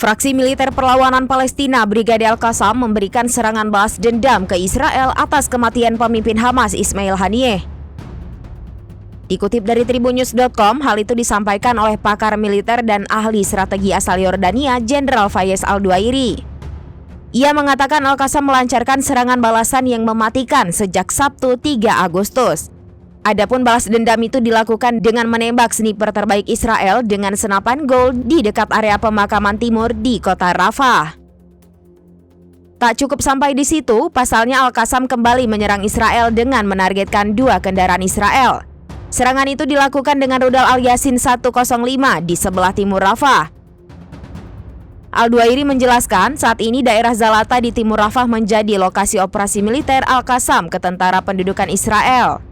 Fraksi militer perlawanan Palestina Brigade Al-Qassam memberikan serangan balas dendam ke Israel atas kematian pemimpin Hamas Ismail Haniyeh. Dikutip dari tribunnews.com, hal itu disampaikan oleh pakar militer dan ahli strategi asal Yordania, Jenderal Fayez Al-Duairi. Ia mengatakan Al-Qassam melancarkan serangan balasan yang mematikan sejak Sabtu 3 Agustus. Adapun balas dendam itu dilakukan dengan menembak sniper terbaik Israel dengan senapan Gold di dekat area pemakaman timur di kota Rafah. Tak cukup sampai di situ, pasalnya Al-Qassam kembali menyerang Israel dengan menargetkan 2 kendaraan Israel. Serangan itu dilakukan dengan rudal Al-Yasin 105 di sebelah timur Rafah. Al-Duairi menjelaskan saat ini daerah Zalata di timur Rafah menjadi lokasi operasi militer Al-Qassam ke tentara pendudukan Israel.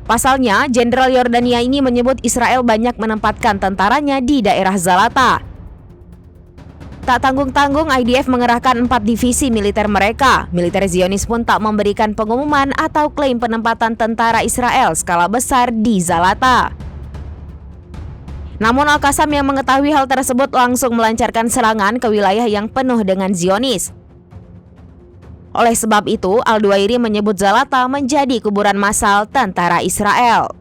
Pasalnya, Jenderal Yordania ini menyebut Israel banyak menempatkan tentaranya di daerah Zalata. Tak tanggung-tanggung, IDF mengerahkan 4 divisi militer mereka. Militer Zionis pun tak memberikan pengumuman atau klaim penempatan tentara Israel skala besar di Zalata. Namun Al-Qassam yang mengetahui hal tersebut langsung melancarkan serangan ke wilayah yang penuh dengan Zionis. Oleh sebab itu, Al-Duairi menyebut Zalata menjadi kuburan massal tentara Israel.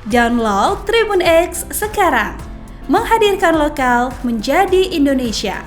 Download Tribun X sekarang, menghadirkan lokal menjadi Indonesia.